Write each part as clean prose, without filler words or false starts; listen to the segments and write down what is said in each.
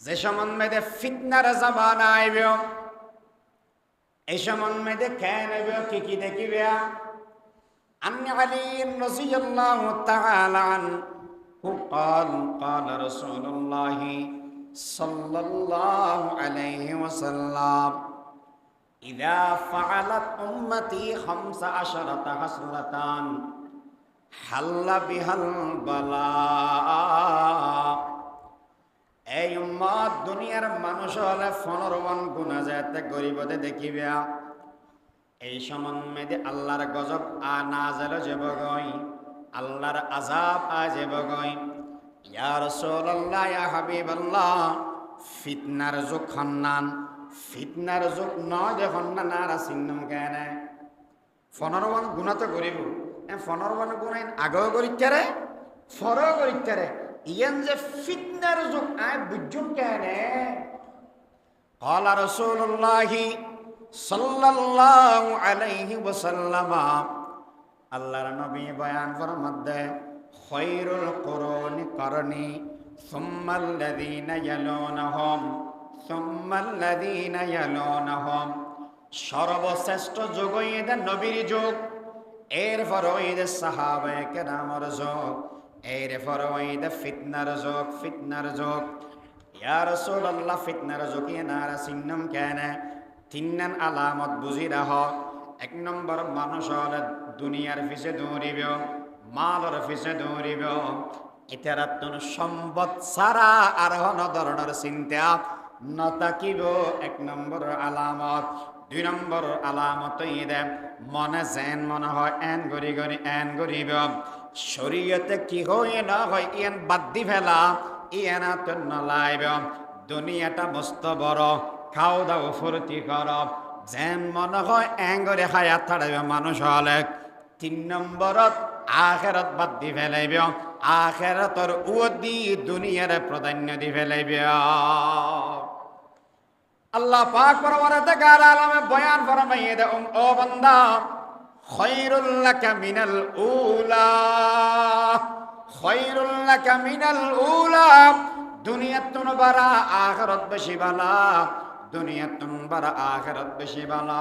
যে সম্বন্ধে ফিতনার জামানা আইব, এই সম্বন্ধে কেন আইব, কি কি দেখিবে। عن علي رضي الله تعالى عنه قال قال رسول الله صلى الله عليه وسلم إذا فعلت أمتي 15 خصلة حل بها البلاء এই উম্মত দুনিয়ার মানুষ হলে 15 গুনাহ যাতে গরিবতে দেখিবে। এই সম্বন্ধে আল্লাহর গজব নাযিল হইবগৈ, আল্লাহর আযাব আইবগৈ। ইয়া রাসূলুল্লাহ, ইয়া হাবিবাল্লাহ, ফিতনার যুগ খন্নান, ফিতনার যুগ নয় দেখুন না নারা চিহ্নম কেন 15 গুনাহ তো করিব। 15 গুনাহ আগেও করিতারে, ফরও করিতারে, ইয়ান যে ফিতনার যুগ আয় বুঝুন কেন। ক্বালা রাসূলুল্লাহ সাল্লাল্লাহু আলাইহি ওয়াসাল্লাম, আল্লাহর নবী বয়ান ফরমাতে, খায়রুল কুরুনি করনি সুম্মাল্লাযীনা ইয়ালুনাহুম সুম্মাল্লাযীনা ইয়ালুনাহুম, সর্বশ্রেষ্ঠ যুগ হইতে নবীর যুগ, এরপর হইতে সাহাবায়ে কেরামের যুগ, এরপর হইতে ফিতনার যুগ, ফিতনার যুগ। ইয়া রাসূলুল্লাহ, ফিতনার যুগ নারা চিহ্নম কেন? 3 আলামত বুঝি রাখ। 1 নম্বর, মানুষ হলে দুনিয়ার পিছে দৌড়িব, মালের পিছে দৌড়িব, এটার সম্পদ ছাড়া আর কোন ধরনের চিন্তা নতাকিব। 1 নম্বর আলামত। 2 নম্বর আলামত ইদে মনে যেন মনে হয় এন গরি গরি এন গরিব, শরীয়তে কি হয় না হয় ইয়ান বাদ দি ফেলা, ইয়ানা তো নলাইব। দুনিয়াটা মস্ত বড়, খাও দাও ফুর্তি কর, যেন মনে হয় এঙ্গরে খায়াত থাকবে মানুষ হলে। 3 নম্বরত আখেরাত বাদ দি ফেলাইব, আখেরাতর উদি দুনিয়ার প্রাধান্য দি ফেলাইব। আল্লাহ পাক পরওয়ারদিগার আলমে বয়ান ফরমাইয়ে দে, ও বান্দা, খায়রুল লাকা মিনাল উলা, খায়রুল লাকা মিনাল উলা, দুনিয়াত তুন বারা আখিরাত বেশি বালা, দুনিয়াত তুন বারা আখিরাত বেশি বালা।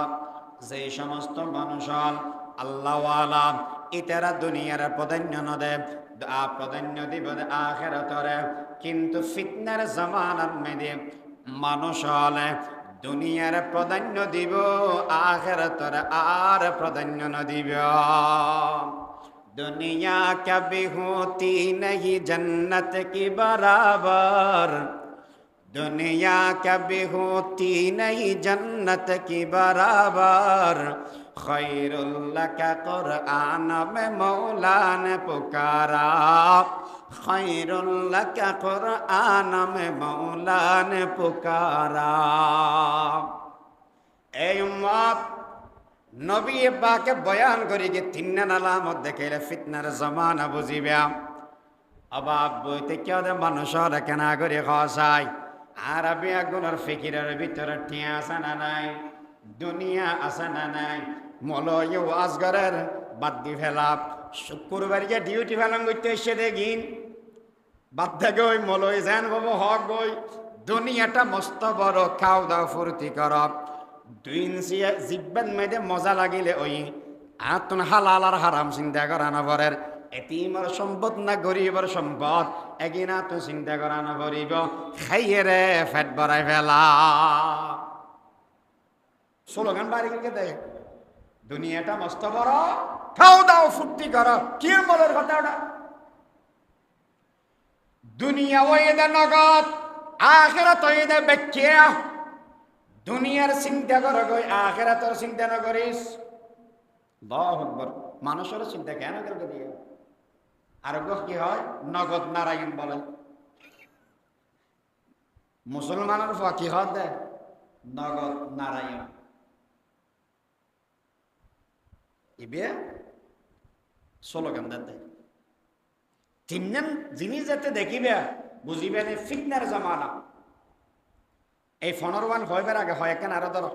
যে সমস্ত মানুষ আল্লাহ ওয়ালা ইতারা দুনিয়ার প্রাধান্য নদে, প্রাধান্য দিব আখিরাতরে, কিন্তু ফিতনার জামানার মেদে মানুষ হলে দুনিয়ার প্রাধান্য দিব, আখিরাতরে আর প্রাধান্য ন দিব। दुनिया कभी होती नहीं जन्नत की बराबर, दुनिया कभी होती नहीं जन्नत की बराबर, खैरुल लका कुरआन में मौला ने पुकारा, खैरुल लका कुरआन में मौला ने पुकारा। ए उम्मत, নবী পাকে বয়ান করি যে 3 আলামত দেখাইলে ফিতনার জামানা বুঝিবে। অবাক বইতে কেউ মানুষের কেনা করে খাওয়াই, আরবি আগুনের ফিকিরের ভিতরে টিয়া আছে না নাই, দুনিয়া আছে না নাই, মলয় আজগরের বাদ দি ফেলা, শুক্রবার যে ডিউটি ফেলাম করতে এসে দেখিন বাদ থেকে ওই মলয় যেন বাবু হক বই, দুনিয়াটা মস্ত বড়, খাও দাও ফুর্তি কর। 2 ইঞ্চি জিব্বান মেয়েদের মজা লাগিলে ওই আতুন হালাল আর হারাম চিন্তা করানো পরের, এতিমর সম্পদ না গরিবর সম্পদ এগিনা তো চিন্তা করানো পড়িব, খাইয়ে রে ফেট ভরাই ফেলা। স্লোগান বাড়ি কে দেয়, দুনিয়াটা মস্ত বড়, খাও দাও ফুর্তি করো। কি বলার কথা ওটা? দুনিয়া ওইদে নগদ, আখিরাত ওইদে বেচিয়া। দুনিয়ার চিন্তা কর গই, আখিরাতের চিন্তা না করিস। আল্লাহু আকবার। মানুষের চিন্তা কেন করবে দিয়ে? আর কি হয়, নগদ নারায়ণ বলে। মুসলমানের কি হয় দেয়, নগদ নারায়ণ। ইবে স্লোগান দেয়। 3 জিনিস যাতে দেখিবে বুঝিবে ফিতনার জামানা। এই 15 হইবার আগে হয় কেন আরো ধরো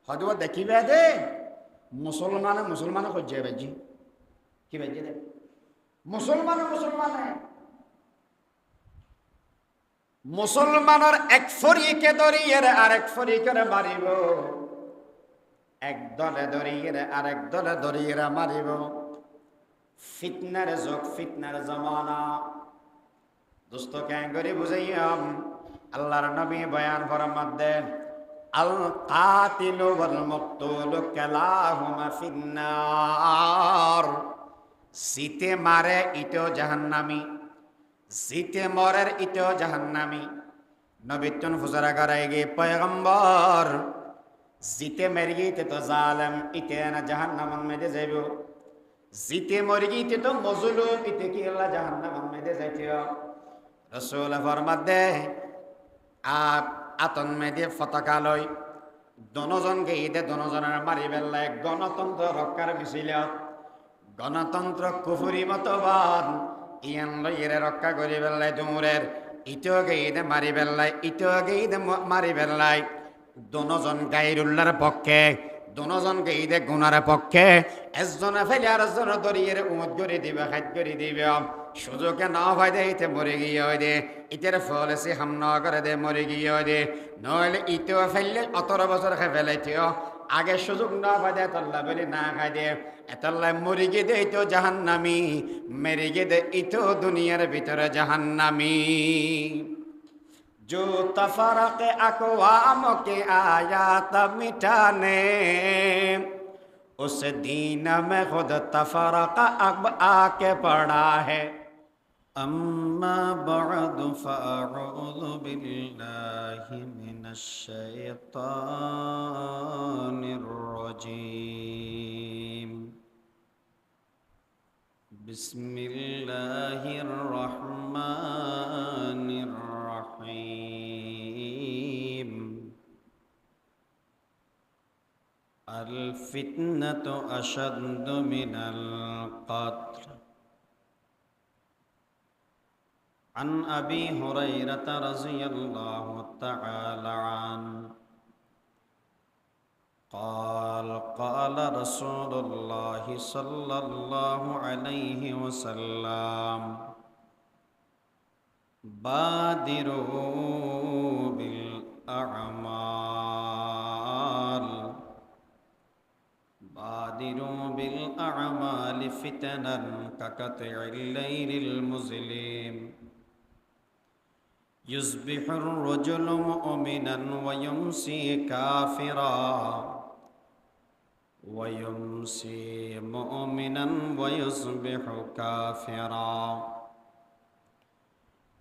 হয়তো দেখিবে দে মুসলমানে খুঁজছে বেজি কি বেজি দে মুসলমানে মুসলমানের এক ফরিকে ধরিয়ে আরেক ফরিকের মারিব, এক দলে ধরিয়ে আরেক দলে ধরিয়ে মারিব। ফিতনার যুগ, ফিতনার জমানা। দোস্ত কেন করে বুঝাইয়াম, আল্লাহর নবী বয়ান ফরমাতেন আল কাতিলু ওয়াল মাকতুলু কালাহুমা ফিন্নার। জিতে মারে ইতেও জাহান্নামী, জিতে মরের ইতেও জাহান্নামী। নবীতন ফুজারা করাই গে পয়গম্বর, জিতে মেরে গিয়ে তো জালেম ইতে না জাহান্নামন মেদে যাইব, জিতে মরে গিয়ে তো মজলুম ইতে কি আল্লাহ জাহান্নামন মেদে যাইতেও। রসুল ফরমাত দে আতন মেদে পতাকা লই দনজনকে ঈদে দনজনের মারি বেলায় গণতন্ত্র রক্ষার মিছিল, গণতন্ত্র কুফুরি মতবাদ ইয়ান লইরে রক্ষা করি বেলায় দুমুরের ইটোকে ঈদে মারি বেলায়, ইটোকে ঈদে মারি বেলায় দনজন গাইরুল্লার পক্ষে, দনজনকে ঈদে গুনার পক্ষে। একজনে ফেলে আর একজনে দরিয়ে উমত করে দিবে, খাদ্য করে দিবে। সুযোগে না হয় দে ইতে মরে গিয়ে হয় দে, ইতের ফল এসে হাম না করে দে মরে গিয়ে হয় দে। নইলে ইতেও ফেললে 18 বছর খাই ফেলাইতেও আগে সুযোগ না পাই দে এতল্লা বলে না খাই দে, এতল্লা মরে গিয়ে দে ইতো জাহান্নামি, মেরে গিয়ে দে ইতো দুনিয়ার ভিতরে জাহান্নামি। जो तफरक अक़वाम के आयात मिटाने, उस दीन में खुद तफरक अब आके पड़ा है। अम्मा बअद फ़अऊज़ु बिल्लाहि मिनश शैतानिर रजीम। बिस्मिल्लाहिर रहमानिर रहीम। अल फितनतु अशद्दु मिनल क़त्ल। अन अबी हुरैरता रज़ियल्लाहु तआला अन्हु قال قال رسول الله صلى الله عليه وسلم بادروا بالأعمال، بادروا بالأعمال فتنا كقطع الليل المظلم، يصبح الرجل مؤمنا ويمسي كافرا، ويمسي مؤمنا ويصبح كافرا،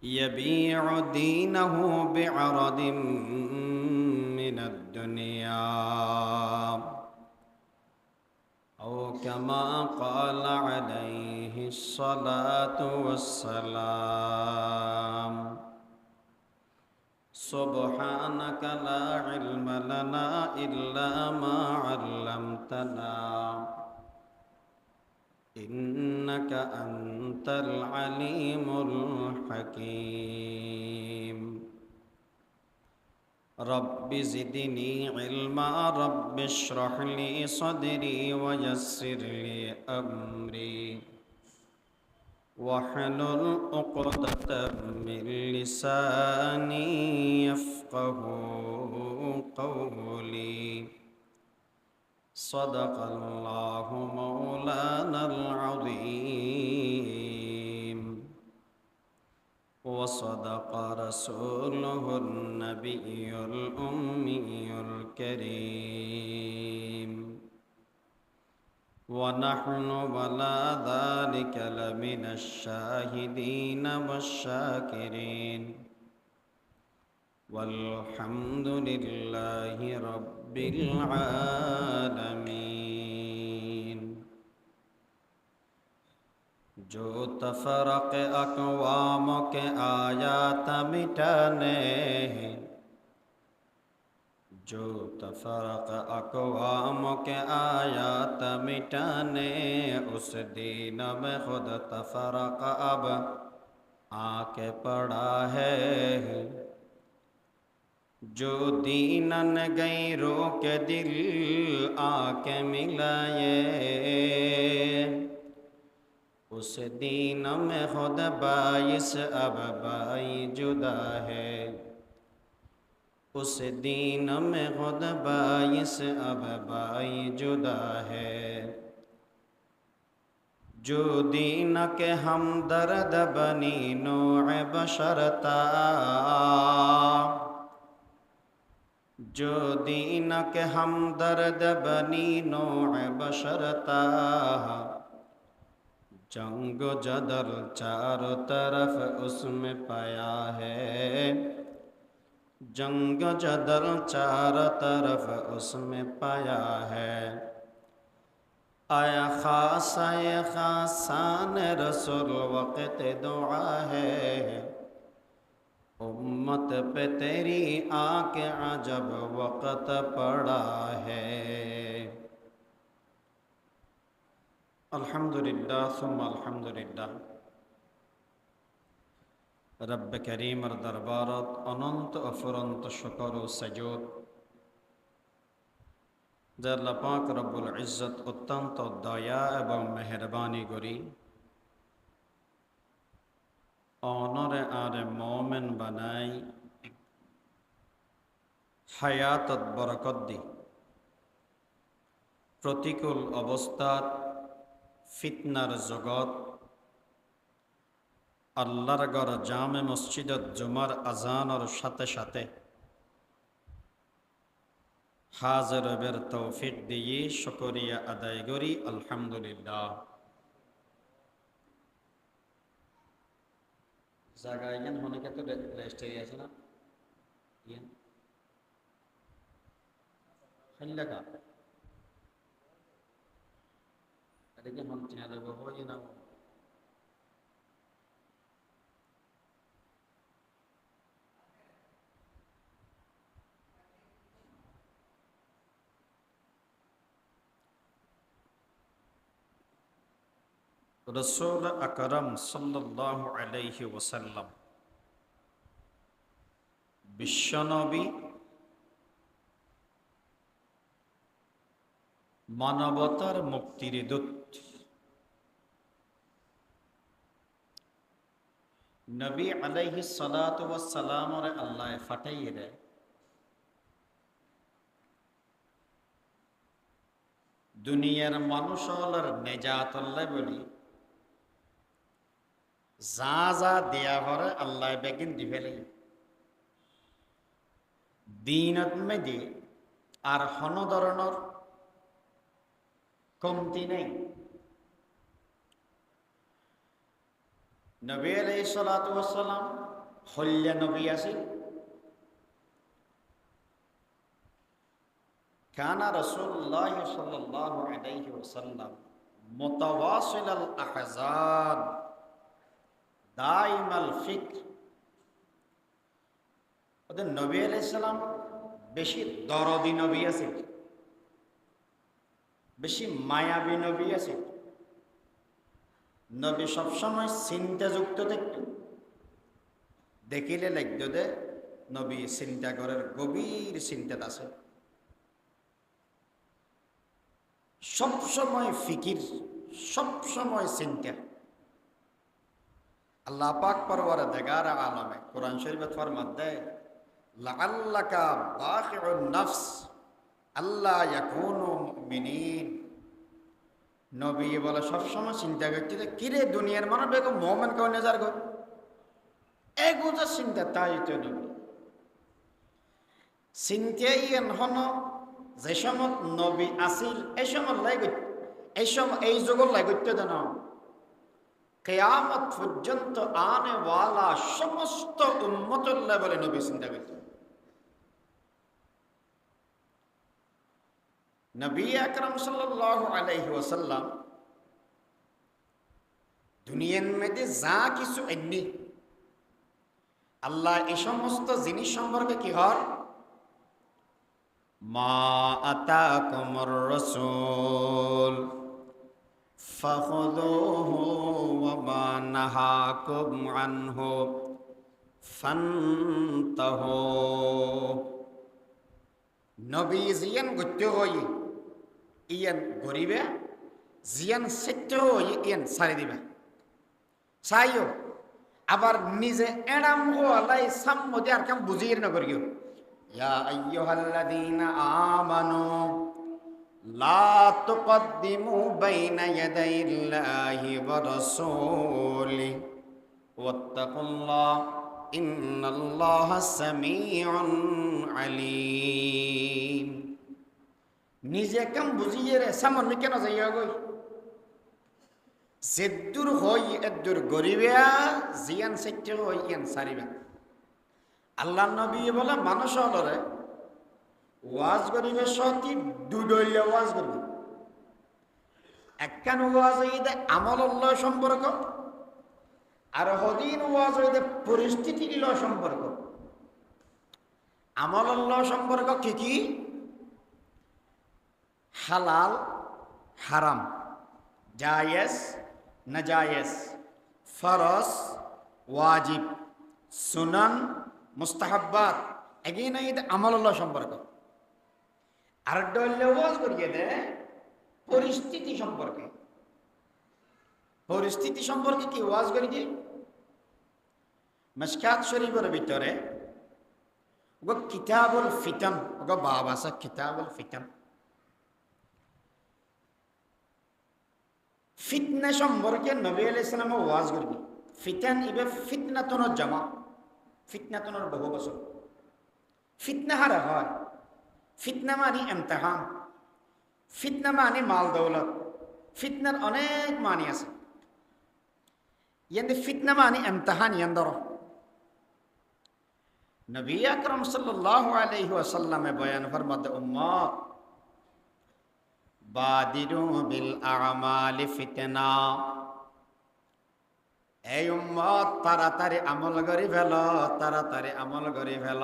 يبيع دينه بعرض من الدنيا، أو كما قال عليه الصلاة والسلام. سبحانك لا علم لنا إلا ما علمتنا إنك أنت العليم الحكيم. رب زدني علما، رب اشرح لي صدري ويسر لي أمري واحلل عقدة من لساني يفقه قولي. صدق الله مولانا العظيم، وصدق رسوله النبي الأمي الكريم، ونحن على ذلك لمن الشاهدين والشاكرين، والحمد لله رب العالمين. जो तफरक अक़वाम के आयात मिटाने, जो तफरक अक़वाम के आयात मिटाने, उस दीन में खुद तफरक अब आके पड़ा है। जो दीनन गैरों के दिल आके मिलाए, उस दीन में खुद बाइस अब बाई जुदा है, उस दीन में खुद बाइस अब बाई जुदा है। जो दीन के हम दर्द बनी नौअ बशरता, जो दीन के हम दर्द बनी नौअ बशरता, जंग जदल चारों तरफ उसमें पाया है, जंग जदल चारों तरफ उसमें पाया है। आया खासा ये खासान रसूल वक़्त दुआ है, उम्मत पे तेरी आके अजब वक़्त पड़ा है। अल्हम्दुलिल्लाह सुम्मा अल्हम्दुलिल्लाह। रब करीमर दरबारत अनंत अफुरंत शुक्र व सजूद যে আল্লাহ পাক রব্বুল ইজ্জত অত্যন্ত দয়া এবং মেহেরবানি করি অনরে আরে মোমেন বানাই হায়াতত বরকত দি প্রতিকূল অবস্থাত ফিতনার জগত আল্লাহর ঘর জামে মসজিদত জুমার আজানের সাথে সাথে হাজির হবার তৌফিক দিয়ে শুকরিয়া আদায় করি আলহামদুলিল্লাহ। জায়গা এখানে অনেকে তো রেস্ট এরিয়া আছে না, খাইলাকা এদিকে মন চিনা দেবো হই না। রসুল আকরম সাল্লাল্লাহু আলাইহি ওয়াসাল্লাম বিশ্বনবী, মানবতার মুক্তির দূত। নবী আলাইহিস সালাতু ওয়াস সালামরে আল্লাহ ফাটাইয়ে দেয় দুনিয়ার মানুষ হলার নেজাত আল্লাহ বলি যা যা দেয়া করে আল্লাহ বেগিন দিবেলে দিনত মেদি আর হন ধরনের কমতি নেই। নবী আলাইহিস সালাতু ওয়াস সালাম হল্লা নবী আছেন। কানা রাসূলুল্লাহ সাল্লাল্লাহু আলাইহি ওয়াসাল্লাম মুতাওয়াসিলাল আহজান দাইমাল ফিকর। ওদের নবী আলাইহিস সালাম বেশি দরদি নবী আছেন, বেশি মায়াবী নবী আছেন। নবী সবসময় চিন্তাযুক্ত থাকত, দেখিলে লাগত দে নবী চিন্তা করার গভীর চিন্তাত আছে, সবসময় ফিকির, সবসময় চিন্তা। আল্লাহ পাক পরওয়ারদিগার আলমে কোরআন শরীফে ফরমাতে লাআল্লাকা বাখিউন নফস আল্লাহ ইয়াকুনু মুমিনিন। নবী বলে সবসময় চিন্তা করতে কিরে দুনিয়ার মানুষ বেগম মুমিন কেউ নেজার গো এগুলো চিন্তা। তাই তো নবী চিন্তাই হন যে সময় নবী আসিল এই সময় এই যুগর লাগতে দেন কিয়ামত পর্যন্ত আনে ওয়ালা সমস্ত উম্মতুল্লাহ বলে নবী চিন্তা করত। নবী আকরাম সাল্লাল্লাহু আলাইহি ওয়াসাল্লাম দুনিয়ার মধ্যে যা কিছু এমনি আল্লাহ এই সমস্ত জিনিস সম্পর্কে কি হয় মা আতাকুমুর রাসূল ফাখুযুহু ওয়া মা নাহাকুম আনহু ফান্তাহু। নবী জিয়ান গত্য হই ইয়ান গরিবে জিয়ান সত্য হই ইয়ান সারি দিবা। চাইও আবার নিজে এড়াম হলাই সাম্মতি আর কাম বুঝিয়ে না করিও ইয়া আইয়ুহাল্লাযীনা আমানু লা তুকদ্দিমু বাইনা ইয়াদাইল্লাহি ওয়া রাসূলি ওয়াত্তাকুল্লাহ ইন্নাল্লাহা সামিউন আলীম। নিজে কাম বুঝিয়ে রে সামনে কেন যাইয়া গই যেদুর হই এদুর গরিবা জিয়ান সেটে হই ইয়ান সারিবা। আল্লাহ নবী বলে মানুষ হলরে ওয়াজ করিবে সতি দুডইলে ওয়াজ করবে একখান ওয়াজ হইতে আমল আল্লাহ সম্পর্ক আর হদিন ওয়াজ হইতে পরিস্থিতি ল সম্পর্ক। আমল আল্লাহ সম্পর্ক কি কি? হালাল হারাম, জায়েজ নাজায়েজ, ফরজ ওয়াজিব, সুনান মুস্তাহাব্বাত, এগিয়ে না এটা আমল আল্লাহ সম্পর্ক। আর ডলে ওয়াজ করিয়ে দে পরিস্থিতি সম্পর্কে। পরিস্থিতি সম্পর্কে কি ওয়াজ করি যে মিশকাত শরীফের ভিতরে ওগো কিতাবুল ফিতান, ওগো বাবা আছে কিতাবুল ফিতান। ফিতনা সম্পর্কে নবী আলাইহিস সালাম ওয়াজ করবি। ফিতান ইবে ফিতনাতুনের জামা, ফিতনাতুনের বহু বছর। ফিতনা হারা হয়, ফিতনা মানে ইমতিহান, ফিতনা মানে মাল দৌলত, ফিতনার অনেক মানি আছে। ইয়ান্দি ফিতনা মানে ইমতিহান ইয়ান্দর। নবী আকরাম সাল্লাল্লাহু আলাইহি ওয়াসাল্লামে বয়ান ফরমাতে উম্মত বাদিরু বিল আমালি ফিতনা, এই উম্মত তাড়াতাড়ি আমল করি ফেল, তাড়াতাড়ি আমল করি ফেল।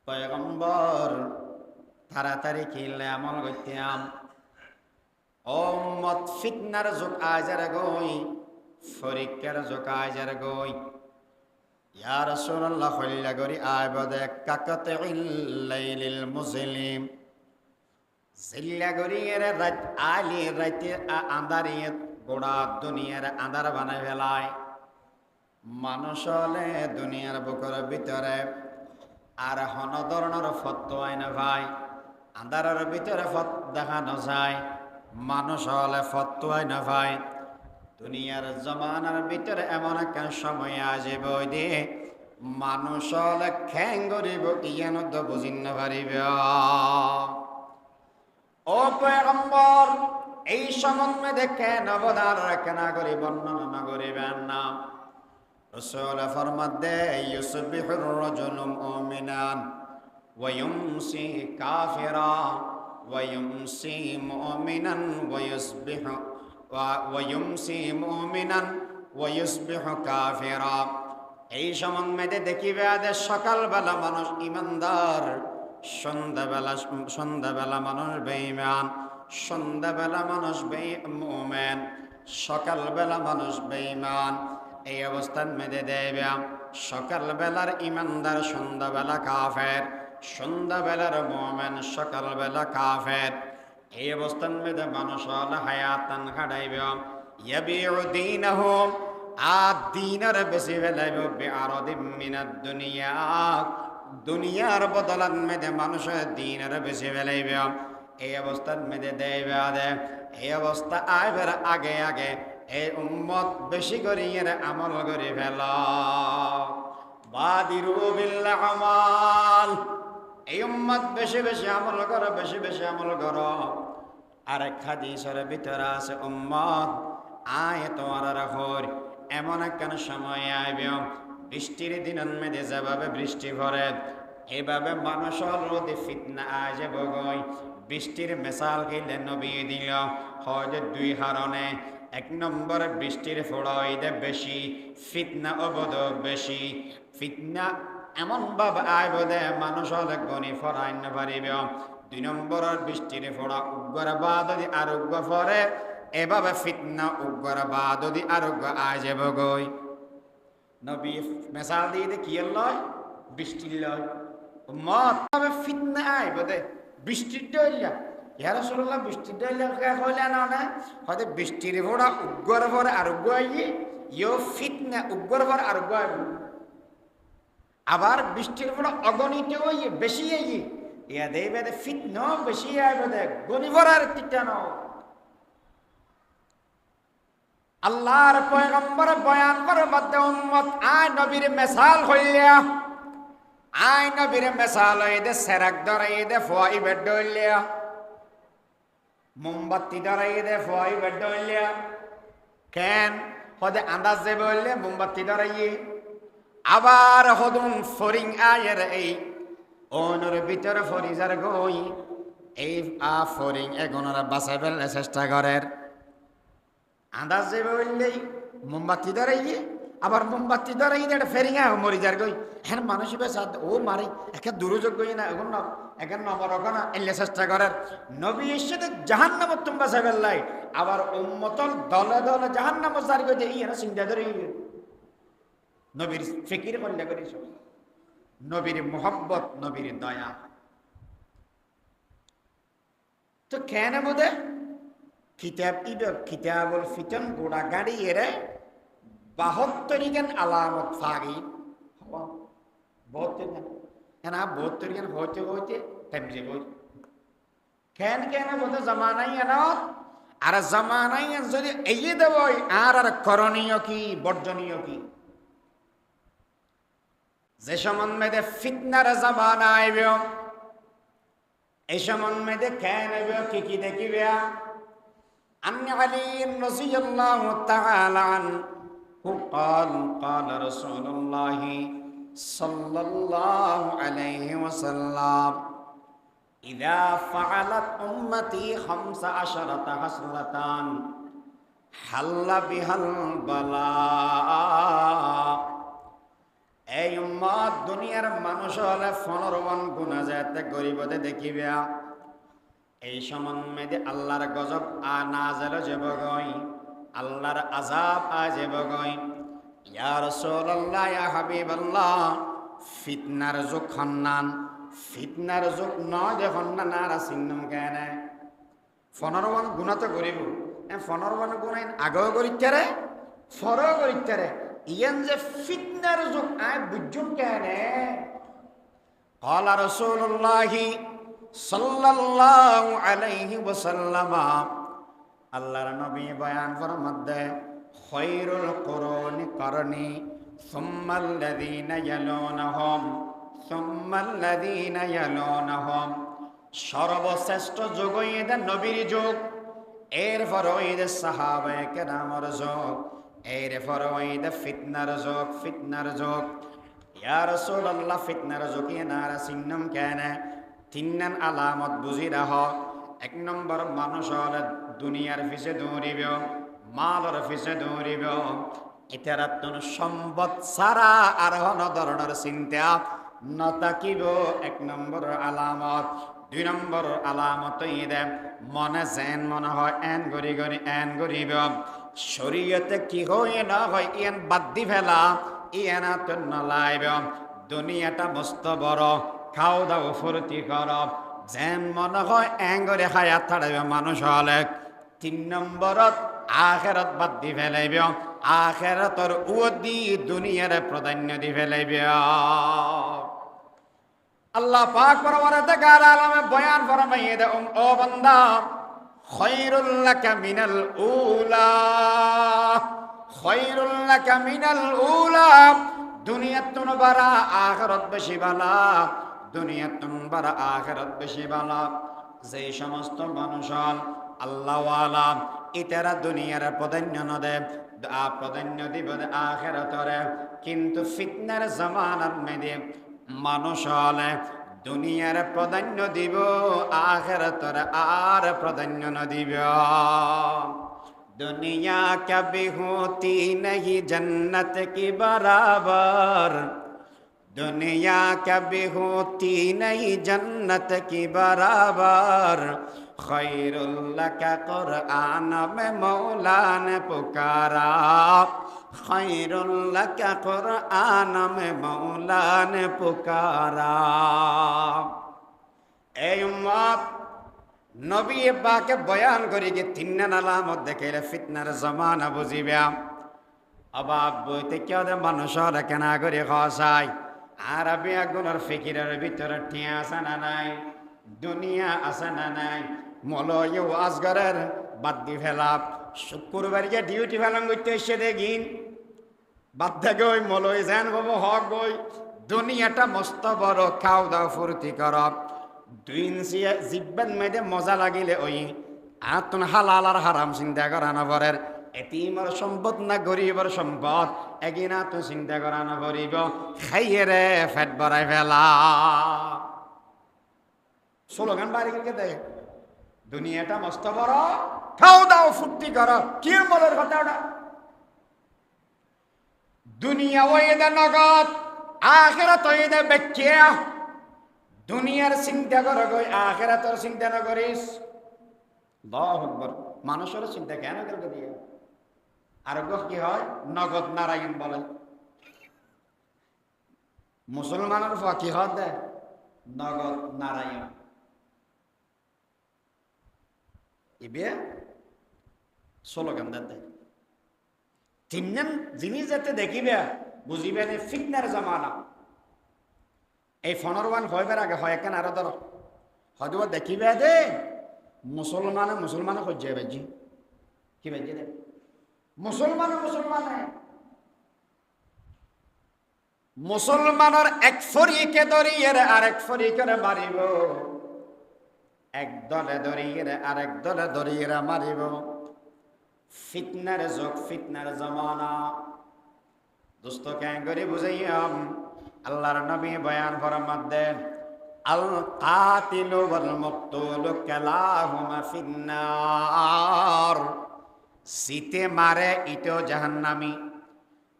পয়গম্বর তাড়াতাড়ি কিনলে আমল করতাম। ও উম্মত ফিতনার যুগ আজার গই, ফরিকের যুগ আজার গই। ইয়া রাসূলুল্লাহ হল্লা করি আইবদে কাকাতে ইল্লাইলিল মুসলিম, জিল্লা করি এর রাত আলি রাতে আন্ধারিয়ে গোড়া দুনিয়ার আন্ধার বানাই ফেলায়। মানুষ হলে দুনিয়ার বুকের ভিতরে আর হন ধরনের ফতোয়াই না ভাই, আন্ধারের ভিতরে ফত দেখানো যায়। মানুষ হলে ফতোয়াই না ভাই। দুনিয়ার জমানার ভিতরে এমন একটা সময় আসিব দে মানুষ হলে খ্যাং করিব ইয়ান তো বুঝিন না পারিব। ও পয়গম্বর এই সম্বন্ধে দেখে নবদার কেনা করি বর্ণনা না করিবেন না। রাসূল ফরমাত দে ইউসবিহুর রাজুলু মুমিনান ওয়া ইউমসি কাফিরা ওয়া ইউমসি মুমিনান ওয়া ইউসবিহু ওয়া ইউমসি মুমিনান ওয়া ইউসবিহু কাফিরা। এই সম্বন্ধে দেখিবে যে সকালবেলা মানুষ ইমানদার, সন্ধ্যাবেলা মানুষ বেঈমান, সন্ধ্যাবেলা মানুষ মুমিন, সকালবেলা মানুষ বেঈমান। এই অবস্থান মেদে দেবে সকালবেলার ইমানদার, সন্ধ্যাবেলা কাফের, সন্ধ্যাবেলার মুমিন, সকালবেলা কাফের। এই অবস্থান মেদে মানুষ হল হায়াতান কাটাইবে। ইয়াবিউ দীনহু, আর দিনের বেশি বেলাইব বিআরাদিম মিনাদ দুনিয়া, দুনিয়ার বদলান মেদে মানুষের দিনের বেশি বেলাইবে। এই অবস্থার মেদে দেবে আদে এই অবস্থা আইবার আগে আগে এই উম্মত বেশি করি এর আমল করে ফেল। বাদিরু বিল আমাল, এই উম্মত বেশি বেশি আমল করো, বেশি বেশি আমল করো। আরেক হাদিসের ভিতরে আছে উম্মত আয় তোমার রাখর এমন একখান সময় আইবে বৃষ্টির দিনের মেদে যেভাবে বৃষ্টি ভরে এভাবে মানুষের রোদে ফিতনা আজে বগই। বৃষ্টির মেসাল গেলে নবী দিল হয় দুই কারণে। এক নম্বরে বৃষ্টির ফোড়াইদে বেশি, ফিতনা অবদ বেশি। ফিতনা এমন ভাবে আইব দে মানুষ হলে গণি ফরাই না পারিব। দুই নম্বরের বৃষ্টির ফোড়া উগ্র বা যদি আরোগ্য ফরে এভাবে ফিতনা উগ্র বা যদি আরোগ্য আজে বগই। নবী মেসাল দিয়ে কি লয়? বৃষ্টির লয়। মত ফিতনা আইব দে বৃষ্টির ডইলা ইয়া রাসূলুল্লাহ বৃষ্টি দিলে কইলা না না হয়তো বৃষ্টির ভরা উগ্র ভরা আর উগ্র ইয়ো ফিতনা উগ্র ভরা আর উগ্র আবার বৃষ্টির ভরা অগণিত বেশি ইয়া দেবে ফিতনা বেশি আইবে গনি ভরার তিটানো আল্লাহর পয়গম্বর বয়ান করে মধ্যে উম্মত আয় নবীর মিসাল হইলা আয় নবীর মিসাল হইদে সেরাক ধরাইদে ফয় বেডলিয়া মোমবাতি ধরাইদে ফয় বেডলিয়া কেন হদে আন্দাজ দে বললে মোমবাতি ধরাইয়ে আবার হদুন ফরিং আয়ের এই ওনর ভিতর ফরিজার গই এই ফরিং এগোনারা বাঁচাইবেল চেষ্টা করেন আন্দাজ যে বললেই মোমবাতি ধরাইয়ে আবার মোমবাতি ধরাই এটা ফেরিঙা মরি যার গই হ্যাঁ মানুষ ও মারি একে দুরুযোগ গই না এখন এখন নমর না এলে চেষ্টা করার নবী এসে জাহান্নাম তোমরা সাবেল্লাই আবার উম্মতল দলে দলে জাহান্নাম জারি করে এই না চিন্তা ধরে নবীর ফিকির করলে করিস নবীর মোহব্বত নবীর দয়া তো কেন বোধে কিতাব কিতাবুল ফিতন গোড়া গাড়ি এরে 72 গান আলামত ফাগি 72 গান কেন 72 গান হইতে তেমনি বই কেন বোধ জামানাই এনাত আর জামানাই যদি এই দেবই আর করণীয় কি বর্জনীয় কি যে সম্বন্ধে ফিতনার জামানা আইবে এই সম্বন্ধে কেন আইবে কি দেখিবে عن علي رضي الله تعالى عنه قال رسول الله صلى الله عليه وسلم إذا فعلت أمتي 15 خصلة حل بها البلاء এই উম্মত দুনিয়ার মানুষ হলে 15 গুণা যাতে গরিবতে দেখিবে এই সম্বন্ধে আল্লাহর গজব নাযিল জবগই আল্লাহর আযাব আজবগই ইয়া রাসূলুল্লাহ ইয়া হাবিবাল্লাহ ফিতনার যুগ খন্নান ফিতনার যুগ নয় যে খন্নান আর সিন্নম কেন 15 গুনাহ তো করিব 15 গুনাহ আগেও করিতারে ফরও করিতারে ইয়ান যে ফিতনার যুগ আয় বুঝুম কেন قال رسول الله সাল্লাল্লাহু আলাইহি ওয়াসাল্লাম আল্লাহর নবী বয়ান ফরমাতে খায়রুল কুরুনি করনি সুম্মাল্লাযীনা ইয়ালুনাহুম সর্বশ্রেষ্ঠ যুগ এদের নবীর যুগ এরপর এদের সাহাবায়ে কেরামের যুগ এরপর এদের ফিতনার যুগ ইয়া রাসূলুল্লাহ ফিতনার যুগ এনারা সিন্নাম কেন তিননান আলামত বুঝি রাহ 1 নম্বর মানুষ হলে দুনিয়ার পিছে দৌড়িব মালর পিছে দৌড়িব ইতারাতন সম্পদ সারা আর হন ধরনের চিন্তা নতাকিব 1 নম্বর আলামত 2 নম্বর আলামত ইদে মনে যেন মনে হয় এন গরিব শরীয়তে কি হয় না হয় ইয়ান বাদ দি ফেলা ইয়ানা তো নলাইব দুনিয়াটা মস্ত বড় খাও দাও ফুর্তি কর যেন মনে হয় এঙ্গরে হায়াত থাকবে মানুষ হলে 3 নম্বরত আখিরাত বাদ দি ফেলাইব আখিরাতর উদি দুনিয়ার প্রাধান্য দি ফেলাইব আল্লাহ পাক পরওয়ারদিগার আলমে বয়ান ফরমাইয়ে দে ও বান্দা খায়রুল লাকা মিনাল উলা দুনিয়াতুন বারা আখিরাত বেশি বালা দুনিয়াতুন বারা আখিরাত বেশি বালা যে সমস্ত মানুষ আল্লাহওয়ালা ইতারা দুনিয়ার প্রাধান্য নদে প্রাধান্য দিব আখিরাতরে কিন্তু ফিতনার জামানার মধ্যে মানুষ হলে দুনিয়ার প্রাধান্য দিব আখিরাতরে আর প্রাধান্য নদিব दुनिया कभी होती नहीं जन्नत की बराबर दुनिया कभी होती नहीं जन्नत की बराबर खैरुल्लाह का कुरान में मौला ने पुकारा खैरुल्लाह का कुरान में मौला ने पुकारा ए उम्मत নবী পাকে বয়ান করি যে তিন্নান আলামত দেখাইলে ফিতনার জমানা বুঝিবে অবাক বইতে কেউ মানুষের কেনা করে খাওয়াই আরবি আগুনের ফিকিরের ভিতরে টিয়া আছে না নাই দুনিয়া আছে না নাই মলয় আজগরের বাদ দি ফেলাপ শুক্রবার যে ডিউটি ফেলাম করতে এসে দেখিন বাদ থেকে ওই মলয় যেন বাবু হক বই দুনিয়াটা মস্ত বড় খাও দাও ফুর্তি কর 2 ইঞ্চি জিব্বান মেয়েদে মজা লাগিলে ওই আতুন হালাল আর হারাম চিন্তা করানো পরের এতিমর সম্পদ না গরিবর সম্পদ এগিনা তো চিন্তা করানো পড়িব খাইয়ে রে ফেট ভরাই ফেলা স্লোগান বাড়ি গিয়ে দেয় দুনিয়াটা মস্ত বড় খাও দাও ফুর্তি করো কি বলার কথা ওটা দুনিয়া ওয়েদা নগদ আখিরাত ওয়েদা বেকিয়া দুনিয়ার চিন্তা করো গই আখিরাতের চিন্তা না করিস আল্লাহু আকবার মানুষের চিন্তা কেন করে দিয়ে আর কি হয় নগদ নারায়ণ বলে মুসলমানের কি হয় দেয় নগদ নারায়ণ ইবে স্লোগান দেয় তিনজন জিনিস যাতে দেখিবে বুঝিবে ফিতনার জামানা এই ফোনের হইবার আগে হয় কেন আরো ধর হয়তো দেখিবে দে মুসলমানে সহ্য বেজি কি বেজি দে মুসলমানের এক ফরিকে ধরিয়ে আরেক ফরিকে মারিব এক দলে ধরিয়ে আরেক দলে ধরিয়ে মারিব ফিতনার যুগ ফিতনার জমানা দোস্ত কেন করে বুঝাইয়াম আল্লাহর নবী বয়ান ফরমাত দেন আল কাতিলু ওয়াল মাকতুলু কালাহুমা ফিন্নার জিতে মারে ইতো জাহান্নামী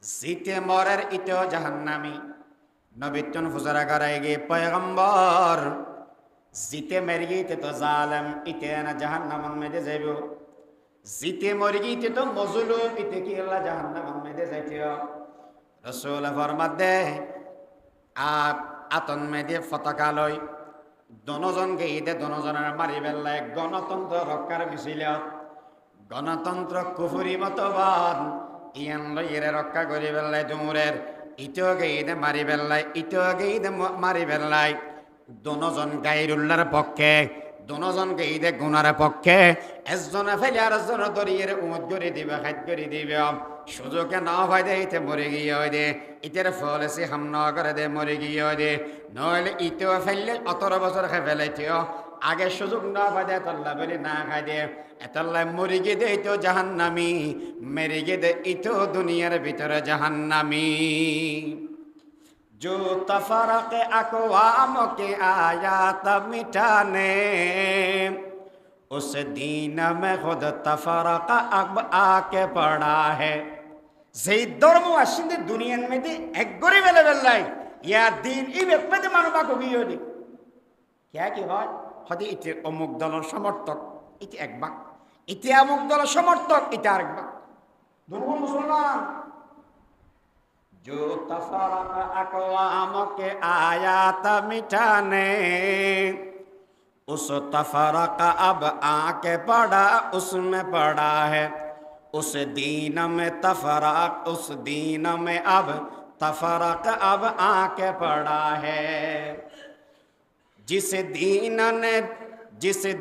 জিতে মরের ইতো জাহান্নামী নবীতন ফুজারা করাই গে পয়গম্বর জিতে মর গইতে তো জালেম ইতে না জাহান্নামন মেদে যাইব জিতে মর গইতে তো মজলুম ইতে কি আল্লাহ জাহান্নামন মেদে যাইতিও রাসূল ফরমাত দে আতন মেদে পতাকা লই দনজনকে ঈদে দনজনের মারি বেলায় গণতন্ত্র রক্ষার মিছিল গণতন্ত্র কুফুরি মতবাদ ইয়ান লইরে রক্ষা করি বেলায় দুমুরের ইটোকে ঈদে মারি বেলায় ইটোকে ঈদে মারি বেলায় দনজন গাইরুল্লার পক্ষে দনজনকে ঈদে গুনার পক্ষে একজনে ফেলে আর একজনে দরিয়ে উমত করে দিবে খাদ করে দিবে সুযোগে না হয় দে ইতে মরে গিয়ে হয় দে ইতের ফল এসে হাম না করে দে মরে গিয়ে হয় দে নইলে ইতেও ফেললে 18 বছর খাই ফেলাইতেও আগে সুযোগ না হয় দে এতল্লা বলে না খাই দে এতল্লায় মরে গিয়ে দে ইতো জাহান্নামি মেরে গিয়ে দে ইতো দুনিয়ার ভিতরে জাহান্নামি जो तफरक अक़वाम के आयात मिटाने उस दीन में खुद तफरक अब आके पड़ा है যেই ধর্ম আসিন্দে দুনিয়ার মধ্যে এক গরি বেলে বেলাই ইয়া দিন ই বেপদে মানবা কবি হলি কে কি হয় হদি ইতে অমুক দলের সমর্থক ইতে এক ভাগ ইতে অমুক দলের সমর্থক ইতে আরেক ভাগ দুর্বল মুসলমান जो तफरक अक़वाम के आयात मिटाने उस तफरक अब आके पड़ा उसमें पड़ा है उस दीन में तफरक उस दीन में अब तफरक अब आके पड़ा है जिस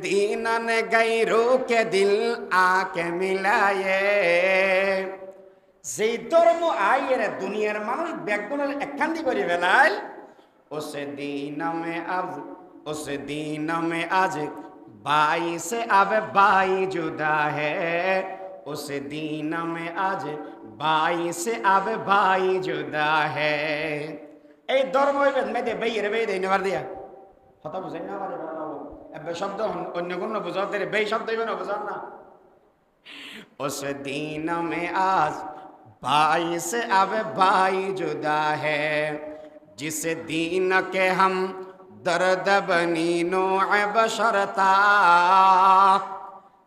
दीन ने गैरों के दिल आके मिलाए যেই ধর্ম আইয়ের দুনিয়ার মানুষ ব্যাকগুণের একখান্তি করে ফেলায় ওসে দিন মে আজ বাই সে আবে বাই জুদা হে ওসে দিন মে আজ বাই সে আবে বাই জুদা হে এই ধর্ম মেয়েদের বেইয়ের বেই দেয় নেবার দিয়া কথা বুঝাই না পারে শব্দ অন্য কোনো বুঝাও দেয় বেই শব্দ না বুঝান না ওসে দিন মে আজ भाई से अब भाई जुदा है जिस दीन के हम दर्द बनी नो बशरता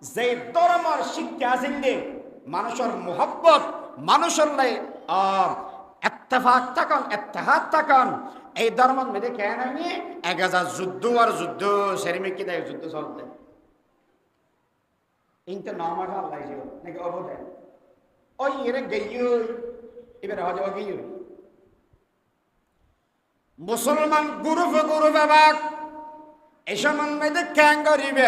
যে ধর্মের শিক্ষা জিন্দে মানুষের মোহব্বত মানুষের লাই ইত্তেফাক থাকুন ইত্তেহাদ থাকুন এই ধর্মের মধ্যে কেন আমি 1000 যুদ্ধ আর যুদ্ধ সেরিমে কি দেয় যুদ্ধ চলতে ইনতে নমাজ আল্লাহ যে নাকি অবদে ওই এর গইয়ো এবারে হজ গইয়ো মুসলমান গুরুফে বাক এই সম্বন্ধে ক্যাং করিবে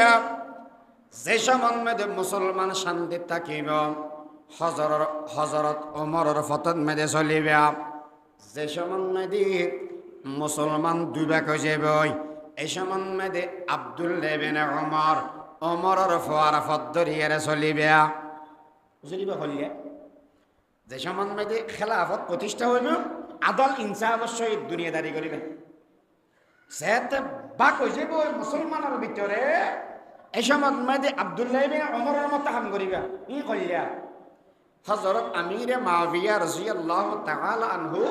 যে সম্বন্ধে মুসলমান শান্তি থাকিব হজরত ওমরের ফতন মেদে চলিবে যে সম্বন্ধে মুসলমান দুইবাক হয়ে যাবে এই সম্বন্ধে আব্দুল্লাহ ইবনে ওমর ওমরের ফোয়ারা ফদ্দরিয়ারে চলিবে চলিবে হলিয়া যে সম্বন্ধে খেলাফত প্রতিষ্ঠা হইব আদল ইনসাফ সহিত দুনিয়াদারি করিবে সেতে বাক হয়ে যাবে মুসলমানের ভিতরে এই সম্বন্ধে আব্দুল্লাহ ইবনে ওমরের মত কাম করিবে ই হলিয়া হযরত আমির মুআবিয়া রাদিয়াল্লাহু তাআলা আনহু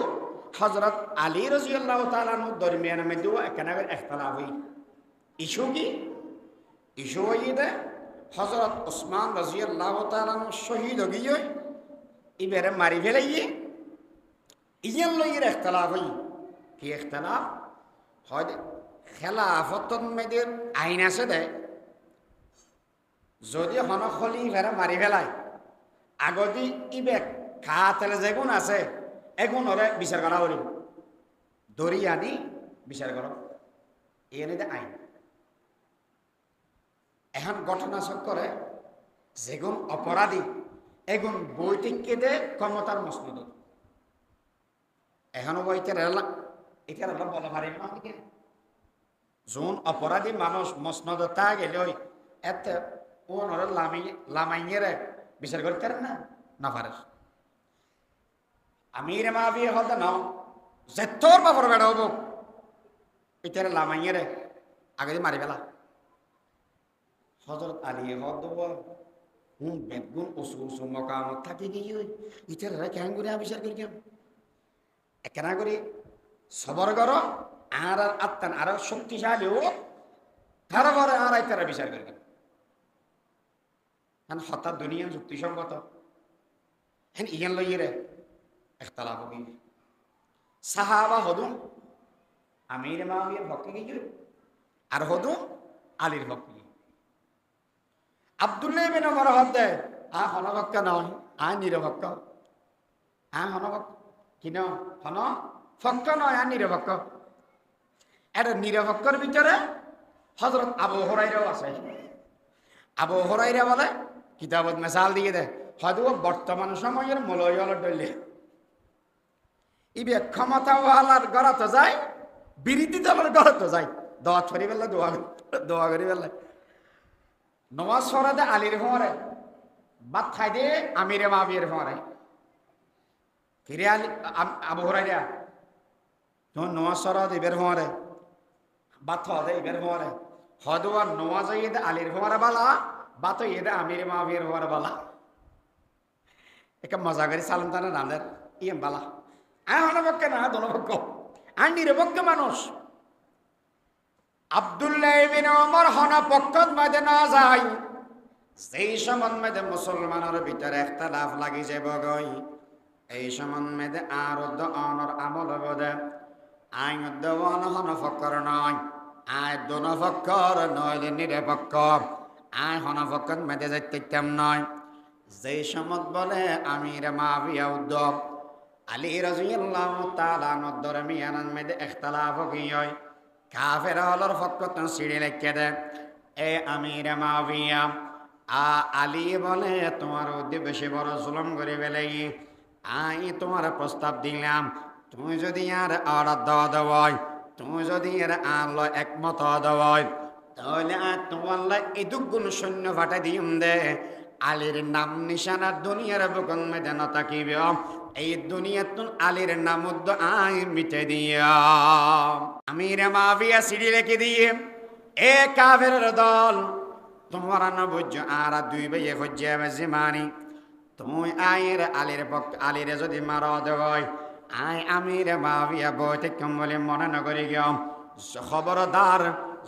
হযরত আলী রাদিয়াল্লাহু তাআলা আনহু দরমিয়ান মধ্যে একনাগর ইখতিলাফ হই ইস্যু কি ইস্যু হইদে হযরত ওসমান রাদিয়াল্লাহু তাআলা আনহু শহীদ হই গিয়ে ইবারে মারি ফেলাইয়ে ইয়েন লইয়ের ইখতিলাফ হই কি ইখতিলাফ হয় খেলাফতন মধ্যে আইন আছে দে যদি হন খলিফারে মারি ফেলায় আগদি ইবে খাতেলে যেগুন আছে এগুন ওরে বিচার করা হলিব ধরি আনি বিচার কর এনে আইন এখন ঘটনা চক্করে যেগুন অপরাধী এগুন বৈটিককে দে ক্ষমতার মসনদ এখনো বইতে এটা বলা পারি না যোন অপরাধী মানুষ মসনদ তা গেলে এতে ওনরে লামাইয়েরে বিচার করতে না না পারে আমির মুআবিয়া হতে নাও যে তোর বাপর বেড়া হব এটারে লামাইয়েরে আগে মারি ফেলা হযরত আলী হদ বেদগুন উসু মকামত থাকি গিয়ে ইটারে কেন করে বিচার করি কেন একনা করে সবর কর আর আত্মান আর শক্তিশালী ও তারপরে আর তারা বিচার করি কেন হঠাৎ দুনিয়া যুক্তিসঙ্গত হ্যাঁ ইয়ান লইয়ে ইখতিলাফ হই সাহাবা হদুম আমির মুআবিয়ার পক্ষে গিয়ে আর হদুম আলীর পক্ষে আব্দুল্লাহ ইবনে ওমর হদে হনপক্ষ নয় নিরপেক্ষ হনপক্ষ কিন হন পক্ষ নয় নিরপেক্ষ এটা নিরপেক্ষর ভিতরে হযরত আবু হুরায়রাও আছে আবু হুরায়রা বলে কিতাবত মিসাল দিয়ে দেয় হয়তো বর্তমান সময়ের মলয়ল ডলে ইবে ক্ষমতাওয়ালার গড়াতে যায় বিরোধী দলের গড়াতে যায় দোয়া ছড়ি বেলা দোয়া করি বেলা নমাজ পড়াতে আলীর ফোঁরে বাদ খাই দে আমিরে মুআবিয়ার ফোঁরে ফিরে আলী আবু হুরায়রা তখন নমাজ পড়াতে ইবের ফোঁরে বাদ খাওয়া ইবের ফোঁরে হয়তো আর নমাজ ইয়েদে আলীর ফোঁরে বালা বাত ইয়েদে আমিরে মুআবিয়ার ফোঁরে বালা একটা মজা করি সালাম তানা নাদের ইয়ে বালা হনপক্ষে না দনপক্ষ নিরপেক্ষ মানুষ আব্দুল্লাহ ইবনে ওমর হনপক্ষত মধ্যে না যায় সেই সম্বন্ধে মুসলমানের ভিতরে ইখতিলাফ লাগি যাব গই এই সম্বন্ধে আর অনর আমল বদে আইন দেওয়ান হনপক্ষর নয় আয় দনপক্ষর নইলে নিরপেক্ষ আয় হনপক্ষত মধ্যে যাইতে তেম নয় যেই সমত বলে আমির মুআবিয়া উদ্দব আলী রাদিয়াল্লাহু তাআলা আনহু দরমিয়ানের মধ্যে ইখতিলাফ হই কাফের হলর ফকত সিঁড়ি লেখে দে এ আমির মুআবিয়া আলী বলে তোমার উদ্দে বেশি বড় জুলুম করে বেলাই আই তোমার প্রস্তাব দিলাম তুমি যদি আর অর্ডার দেওয়া দেওয়াই তুমি যদি এর আল্লাহ একমত দেওয়াই তাহলে তোমার এদুগুণ সৈন্য ফাটে দিম দে আলীর নাম নিশানা দুনিয়ার বুকন মধ্যে না থাকিবে এই দুনিয়াতুন আলীর নাম আই মিটে দিয়া আমির মুআবিয়া সিঁড়ি রেখে দিয়ে এ কাফের দল তোমার না বুঝ আর দুই ভাই হজ্জে জিমানি তুমি আয়ের আলীর পক্ষ আলীর যদি মারা দেওয়াই আই আমির মুআবিয়া বইতে কম বলে মনে নগরি গিয়াম খবরদার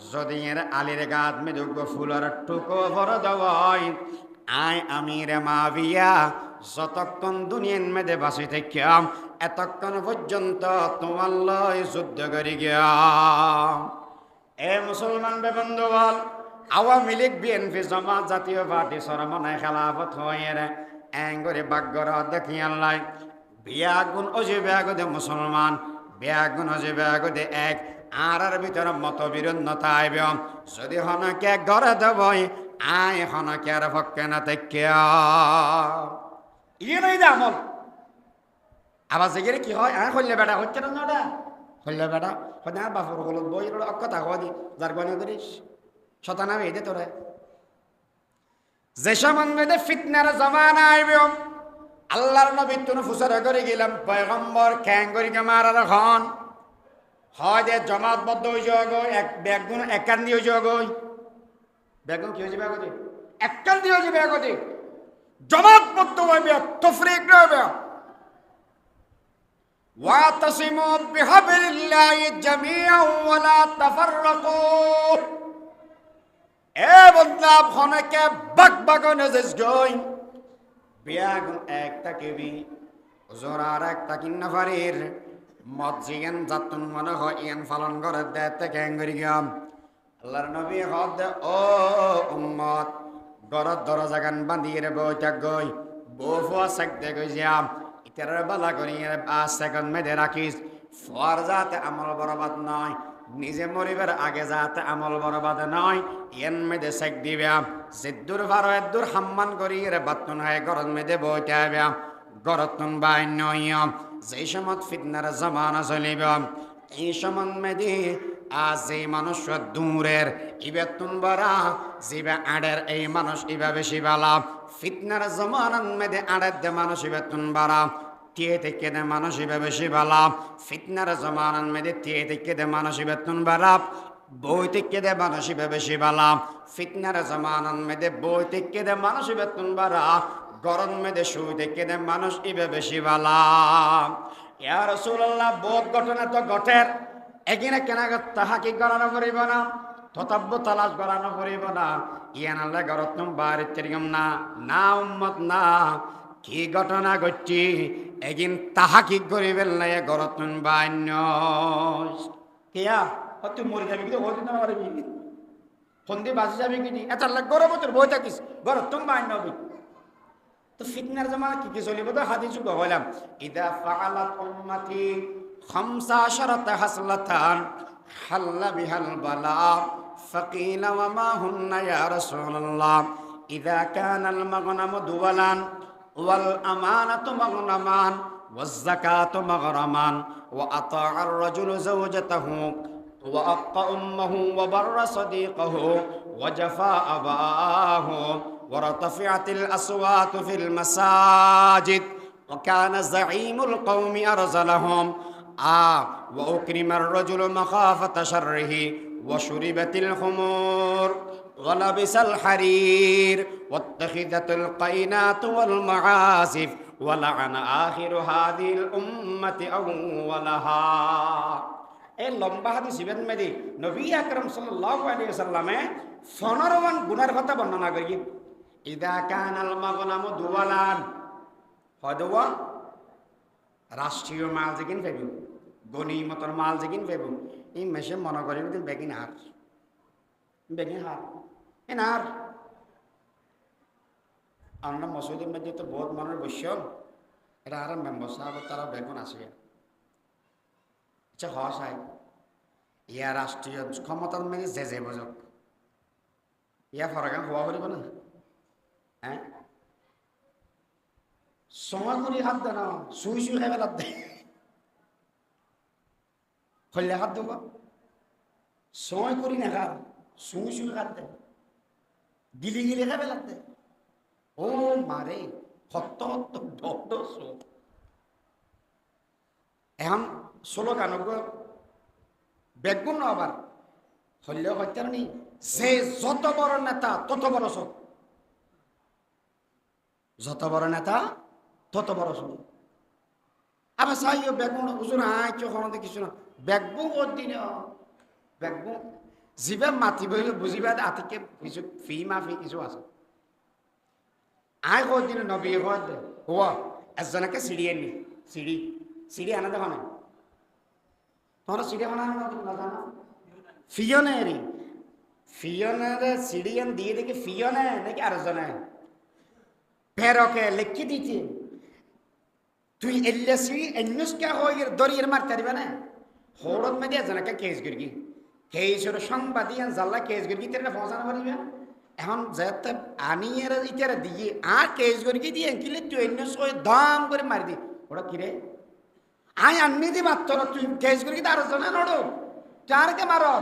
যদি এর আলীর গাত মেদুগ ফুলের টুকো ভর দেওয়াই আই আমির মুআবিয়া যতক্ষণ দুনিয়ার মধ্যে বাঁচি থাকিয়াম এতক্ষণ পর্যন্ত তোমার লয় যুদ্ধ করি গিয়াম এ মুসলমান বন্ধু বল আওয়ামী লীগ বিএনপি জামাত জাতীয় পার্টি সরমনায় খেলাফত হয়ে এঙ্গরে বাগ্যর দেখিয়াল্লাই বিয়াগুন অজে ব্যাগদে মুসলমান বিয়াগুন অজে ব্যাগদে এক আর ভিতরে মতবিরোধতা আইব যদি হনকে গড়ে দেবই আয় হনকে আর পক্ষে না তেকিয়া ইয়ে নই দে আমল আবার যেগেরে কি হয় আয় হইলে বেটা হচ্ছে না ওটা হইলে বেটা হতে আর বাপর হল বই অক্ষতা হওয়া দি যার গনে করিস শতানা বেঁধে তোরে যে সম্বন্ধে ফিতনার জমানা আইব আল্লাহর নবী তুন ফুসারা করে গেলাম পয়গম্বর খ্যাং করি মারার খন হয় দে জমাতবদ্ধ হয়ে যাওয়া এক ব্যাগুন একান দিয়ে যাওয়া ব্যাগুন কি হয়েছে ব্যাগতে একান দিয়ে হয়েছে ব্যাগতে জমাতবদ্ধ হইবে তফরিক রইবে ওয়াতাসিমু বিহাবলিল্লাহি জামিআন ওয়া লা তাফাররাকু এ বন্দা ফনকে বাগ বাগনে জেস গই বিয়াগুন একটা কেবি জোরার একটা কিন্না ফারির মজিয়ান জাতুন মনে হয় ইয়ান পালন করে দেতে ক্যাঙ্গরি গাম আল্লাহর নবী হদ ও উম্মত গরত দরজা গান বান্ধিয়ে রে বইটা গই বফা সাকতে গই যাম ইতার বালা করি 5 সেকেন্ড মেদে রাখিস ফর যাতে আমল বরবাদ নয় নিজে মরিবার আগে যাতে আমল বরবাদ নয় ইয়ান মেদে সাক দিবা জিদ্দুর ফারো এদ্দুর হাম্মান করি রে বাতুন হয় গরত মেদে বইটা আইবা গরতন বাইন নয়ম যে সমত ফিতনার জমানা চলিব এই সমন মেদি আজ যে মানুষ দূরের ইবেতুন বারা জিবে আড়ের এই মানুষ ইবা বেশি বালা ফিতনার জমানান মেদে আড়ের দে মানুষ ইবেতুন বারা তিয়ে থেকে দে মানুষ ইবা বেশি বালা ফিতনার জমানান মেদে তিয়ে থেকে দে মানুষ ইবেতুন বারা বই থেকে দে মানুষ ইবা বেশি বালা ফিতনার জমানান মেদে বই থেকে দে মানুষ ইবেতুন বারা গরম মেদে শুই দেখে দে মানুষ ইবে বেশি বালা ইয়া রাসূলুল্লাহ বহুত ঘটনা তো ঘটের এগিনে কেনা তাহাকি গণনা করিব না ততাব্য তালাশ গণনা করিব না ইয়ান আল্লাহ গরতম বাড়ির তেরিগম না না উম্মত না কি ঘটনা ঘটছি এগিন তাহাকি করিবেন না এ গরতন বান্য কিয়া তুই মরে যাবি কিন্তু হতে না পারবি ফন্দি বাঁচি যাবি কিনি এত আল্লাহ গরম তোর বই থাকিস গরতম বান্য হবি তো ফিতনার জামানা কি চলিব তো হাদিস বললাম ইদা ফাআলাত উম্মতি 15 হাসলাতান হাল্লা বিহাল বালা ফাকিলা ওয়া মা হুন্না ইয়া রাসূলুল্লাহ ইদা কানাল মাগনামু দুওয়ালান ওয়াল আমানাতু মাগনামান ওয়াজ যাকাতু মাগরামান ওয়া আতাআর রাজুলু যাওজাতাহু ওয়া আক্কা উম্মাহু ওয়া বাররা সাদিকাহু ওয়া জাফা আবাহু ورتفعت الأصوات في المساجد وكان زعيم القوم أرذلهم وأكرم الرجل مخافة شره وشربت الخمور ولبس الحرير واتخذت القينات والمعازف ولعن آخر هذه الأمة أولها এই লম্বা হাদিস ইবেন মেদি নবী আকরাম সাল্লাল্লাহু আলাইহি ওয়াসাল্লামে 15 গুনার কথা বর্ণনা করি ইদা কানাল মাগনামু দুওয়ালান হদওয়া রাষ্ট্রীয় মাল যেকিন ফেবু গনিমতর মাল যেকিন ফেবু এই মেশে মনে করি দিন বেগিন হার এনার আমরা মসজিদের মধ্যে তো বহুত মানুষ বসছেন এটা আর মেম্বার সাহেব তারা বেগুন আসবে আচ্ছা হওয়া চাই ইয়া রাষ্ট্রীয় ক্ষমতার মেয়ে যে বোঝক ইয়া ফরাগান হওয়া করিব না হ্যাঁ সময় করি হাত দে না শুই খাইবে হাত দে হইলে হাত দেব সময় করি না খার শুই হাত দে গিলি খাইবে হাত দে ও মারে হত্য ডক্ট এখন স্লোগান বেগুন আবার হইলেও হত্যা নেই যে যত বড় নেতা তত বড় সব যত বড় নেতা তত বড় সব আবার চাইও বেগুন উজুর আঁচ হতে কিছু না বেগবুন ওর দিন বেগবুন যিবা মাতিব বুঝিবা আতিকে কিছু ফি মাফি কিছু আছে আয় কত দিন নবী হওয়া একজনকে সিঁড়ি আনি সিঁড়ি আনা দেখা নাই তোমরা সিঁড়ি আনা না জানো ফিও নেই ফিয়নের সিডিএন দিয়ে দেখি ফিয়নে নাকি আরেকজনে ফেরকে লিখি দিতে তুই এল্লাসি এন্নুসকা হয়ে দরিয়ের মারতে দিবে না হরত মে দিয়ে জানাকে কেস গিরগি কেসের সংবাদিয়ান জাল্লা কেস গিরগি তেরে পৌঁছানো পারিবে এখন যেতে আনিয়ে ইতারে দিয়ে আর কেস গিরগি দিয়ে কিলে তুই এন্নুস হয়ে দাম করে মারি দি ওরা কিরে আই আন্নি দি মাত্র তুই কেস গিরগি তার জনে নড়ো চারকে মারো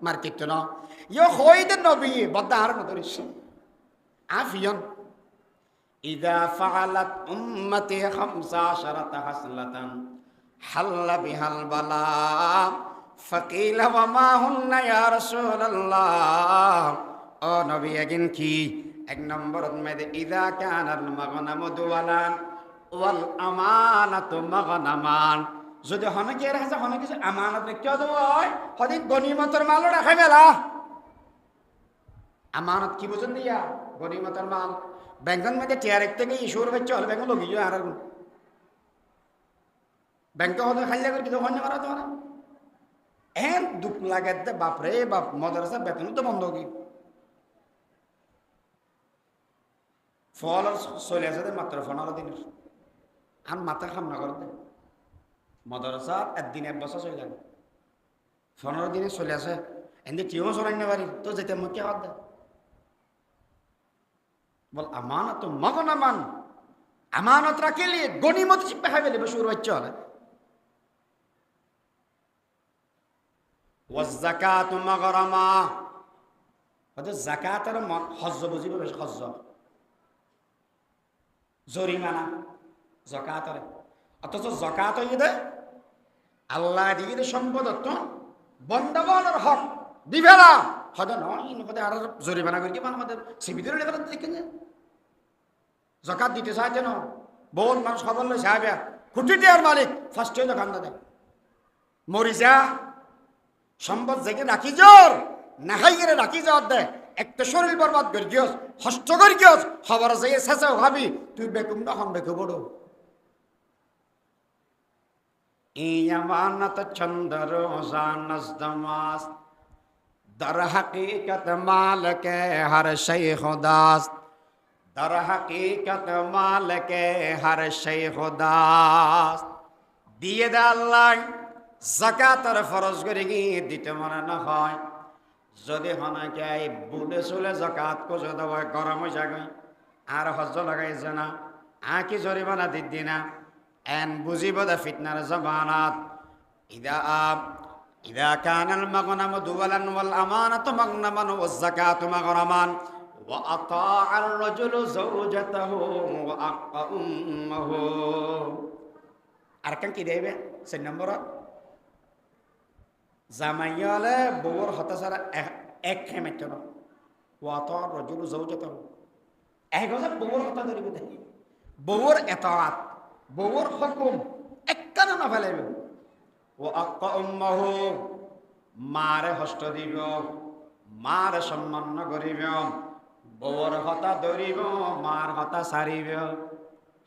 মার্কেট না ইয়ো হইতে নবী বদ্দা আর নদরিস আফিয়ন ইদা ফাআলাত উম্মতি 15 হাসলাতান হাল্লা বিহাল বালা ফাকিলা ওয়া মা হুন্না ইয়া রাসূলুল্লাহ ও নবী এগিন কি এক নম্বর মধ্যে ইদা কানাল মাগনামু দুওয়ালান ওয়াল আমানাতু মাগনামান যদি হনকের হাসে হনকে আমানত কেউ দেব হয় হদিন গনিমতের মাল রাখা বেলা আমানত কি বুঝুন দিয়া গনিমতের মাল ব্যাংকের মধ্যে টিয়ার থেকে ইস্যুর বাচ্চা হলে ব্যাংক লগি যায় আর ব্যাংকে হতে খাইলে করে কিছু হন্য মারা তোমার এন দুঃখ লাগে বাপরে বাপ মাদ্রাসা বেতন তো বন্ধ কি ফল চলে আসে মাত্র 15 দিনের আর মাথা খাম না করতে মাদ্রাসা একদিন এক বছর চলে যাবে 15 দিনে চলে আসে এমনি টিও চলাই না পারি তো যেতে মুখে হাত দেয় বল আমানত মগনামান আমানত রাখিলে গনিমত চিপে খাই ফেলে শুরু হচ্ছে হলে ওয়াজ্জাকাতু মাগরামা হয়তো জাকাতের হজ্জ বুঝিব বেশ হজ্জ জরিমানা জাকাতের অথচ জাকাত হইলে আল্লাহ দিয়ে সম্পদ তো বন্দাবনের হক দিবে না হয়তো নয় নকদে আর জরিমানা করি আমাদের সিবিদের লেভেল দেখেন জাকাত দিতে চায় যেন বহুত মানুষ খবর লই সাহেব কোটি টাকার মালিক ফার্স্টে দোকান দেয় মরি যা সম্পদ জেগে রাখি জোর না খাই গেলে রাখি যাওয়ার দেয় একটা শরীর বরবাদ করি গিয়স হস্ত করি গিয়স খবর জেগে শেষেও ভাবি তুই বেকুম তখন বেকু বড় ইয়ামানত চন্দ্র জানাস در حقیقت مالک ہر شے خداست در حقیقت مالک ہر شے خداست দিয়ে দে আল্লাহ যাকাতের ফরজ করে গিয়ে দিতে মনে না হয় যদি হনাকে বুড়ে চলে যাকাত কোজো দেওয়া গরম হয়ে যাবে আর হজ্জ লাগাইছে না আকি জরিমানা দিদি না এন বুঝিব দা ফিতনার জমানাত إذا كان المغنم دولا والأمانة مغنما والزكاة مغرما وأطاع الرجل زوجته وأقى أمه أركان كي ديبه سنمبر زمانياله بور حتى سر এক খেমেটনো وأطاع الرجل زوجته এগোছে বউর কথা ধরিবে দেখি বউর এতাআত বউর হুকুম এককানা না ফেলাইবে ও আক্কা উম্মাহু মারে হস্ত দিব মারে সম্মান করিব বউর হতা ধরিব মার হতা সারিব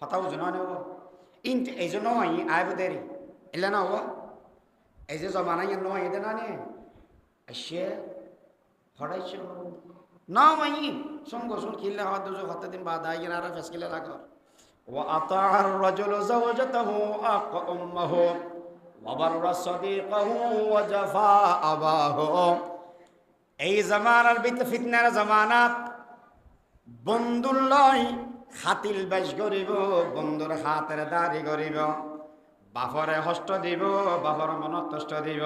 হতা বুঝনা নেব ইনতে এই জন্য আইব দেরি এলা না হওয়া এই যে জমানা ইন নয় এদের না নে আসে হড়াইছে না মাই সঙ্গ শুন কিল্লা হওয়া দুজো হতা দিন বাদ আইন আর ফেসকিলা লাগা ওয়া আতাআর রাজুলু যাওজাতাহু আক্কা উম্মাহু وبر صديقه وجفا أباه এই জামানার ভিতরে ফিতনার জামানাত বন্ধুল্লাই খাতিল বেশ করিব বন্ধুর হাতের দাড়ি করিব বাফরে হস্ত দিব বাফর মনত কষ্ট দিব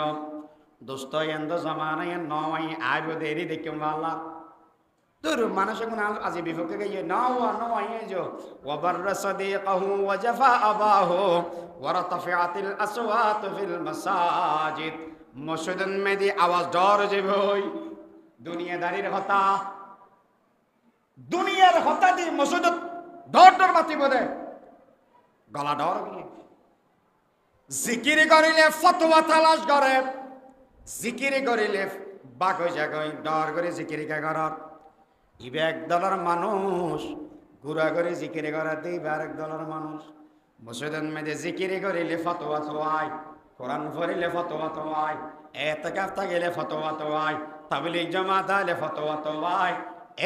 দোস্ত এন্দ জামানায় নয় আইব দেরি দেখিম আল্লাহ তোর মানুষ কোন আজি বিপক্ষে গিয়ে নয় যে ওয়াবার সাদিকাহু ওয়াজাফা আবাহু ওয়ারতাফিআতিল আসওয়াত ফিল মাসাজিদ মসজিদের মধ্যে আওয়াজ ডর যে ভাই দুনিয়াদারির দুনিয়ার হতা দি মসজিদত ডর মাতিব দে গলা ডর গিয়ে জিকির করিলে ফতোয়া তালাশ করে জিকির করিলে বাগো জাগই ডর করে জিকির কে করার ইবে এক দলের মানুষ ঘুরা করে জিকিরে করা দিবে আরেক দলের মানুষ মসজিদের মধ্যে জিকিরে করিলে ফতোয়া তোয়াই কোরআন পড়িলে ফতোয়া তোয়াই এতেকাফ গেলে ফতোয়া তো আয়, তাবলিগ জামাত আলে ফতোয়া তো আয়।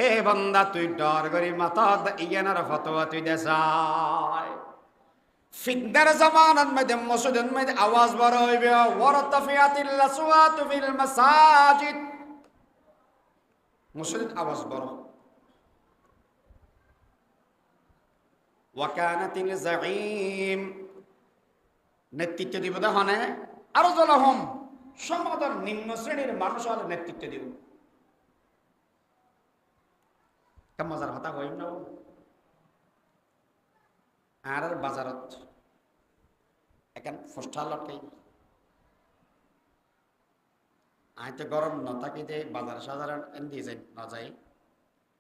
এ বান্দা তুই ডর করি মাথা ইয়ানার ফতোয়া তুই দেশায়। ফিতনার জামানার মধ্যে মসজিদের মধ্যে আওয়াজ বড় হইবে, ওয়ারতাফিয়াতিল আসওয়াতু ফিল মাসাজিদ, মসজিদ আওয়াজ বড়। ওয়াকানাতিল যাঈম, নেতৃত্ব দিব দহনে আরো জলহম, সমাজের নিম্ন শ্রেণীর মানুষ আর নেতৃত্ব দিব। কেমন মজার কথা কই না? আর বাজারত এখন ফষ্টা লটকাই আইতে গরম ন থাকি যে বাজার সাধারণ দিয়ে যাই না যাই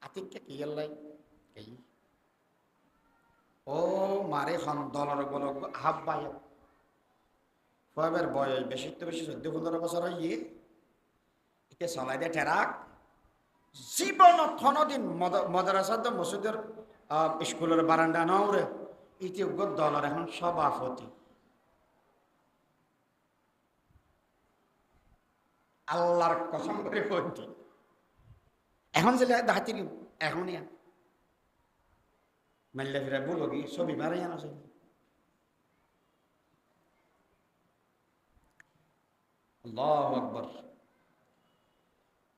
আতিককে কি গেলাই এই ও মারে খন দলর বল হাব বাই কয়বার বয়স বেশি তো বেশি 14-15 বছর হইয়ে একে চলাই দিয়ে ঠেরাক জীবন থনদিন মাদ্রাসার মসজিদের স্কুলের বারান্দা নওরে ইতিউগ্র দলের এখন সভাপতি। আল্লাহর কসম করে বলছি এখন যে দাহাতি এখনই মেললে ফিরে বলো কি ছবি বাড়াই আনা ছবি আল্লাহু আকবার।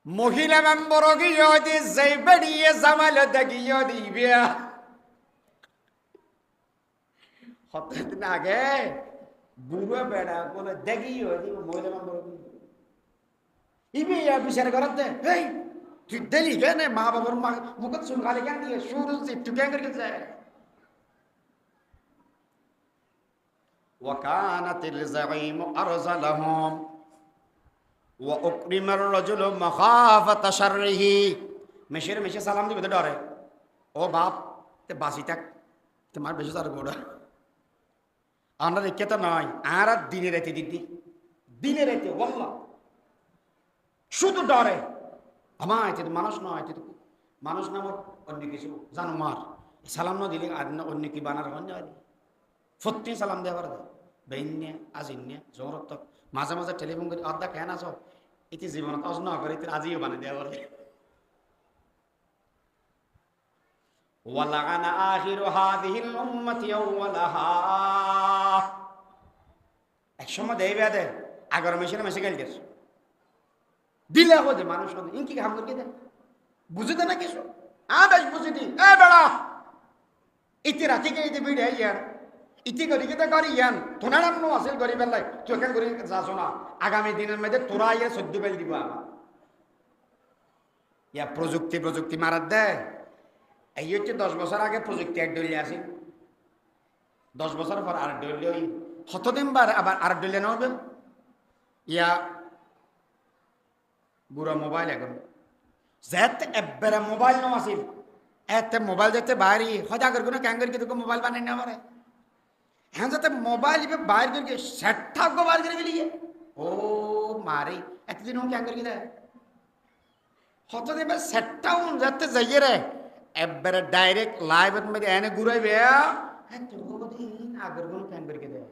মহিলা মেম্বর গিয়ে দি যেই বেরিয়ে জামাল দেখিয়ে দিবে কতদিন আগে বুড়ো বেড়া বলে দেখিয়ে দিব মহিলা মেম্বর ইবি বিচার করতে এই তুই দিলি কেন মা বাবার মুখত শুন খালি কেন দিয়ে শুরু একটু কেন করে যায়। ওয়াকানাতিল যাঈম আরজালাহুম ওয়া উকরিমার রাজুলু মাখাফাতা শাররিহি, মেশে সালাম দিবে তো ডরে ও বাপ তে বাসি থাক তোমার বেশি তার গোড়া আমরা রেখে তো নয় আর দিনে রাতে দিদি দিনে রাতে ওয়াল্লাহ শুধু ডরে আমার তো মানুষ নয়, মানুষ নামক অন্য কিছু জানো মার সালাম না দিলে আর অন্য কি বানার হন যায় সত্যি সালাম দেওয়ার বেইন্যা আজিন্যা জোরত মাঝে মাঝে টেলিফোন করে আদা কেন আছো এটি জীবনত অজ ন করে আজিও বানিয়ে দেওয়া বলে ওয়ালাআনা আখিরু হাযিহিল উম্মতি আওয়ালাহা। এক সময় দেই বেদে আগর মেশে গেল গেছে দিলে হো যে মানুষ ইনকি হাম করে দে বুঝে দে না কিছু বেশ বুঝে দি এ বেড়া ইতি রাতি কে ইতি ভিড় ইয়ার ইতি করি কে করি ইয়ান তোনার নাম আসিল গরিব লাই তুই কেন করি যাস না আগামী দিনের মধ্যে তোরা ইয়া 14 বেল দিব আমার ইয়া প্রযুক্তি মারাত দে। এই হচ্ছে 10 বছর আগে প্রযুক্তি এক ডলে আসি 10 বছর পর আর ডলে কতদিন বার আবার আর ডলে নেবে ইয়া বুড়া মোবাইল এখন যেতে এবারে মোবাইল নো আসিল এতে মোবাইল যেতে বাইরে হজা করে কোনো ক্যাঙ্গর কি তোকে মোবাইল বানাই না পারে হ্যাঁ যাতে মোবাইল বাইর করে সেট থাকবো বার করে গেলি ও মারে এতদিন ও ক্যাঙ্গর কি দেয় হত দেবে সেটটাও যাতে যাইয়ে রে এবারে ডাইরেক্ট লাইভের মধ্যে এনে ঘুরাইবে হ্যাঁ তোকে দিন আগের কোনো ক্যাঙ্গর কি দেয়।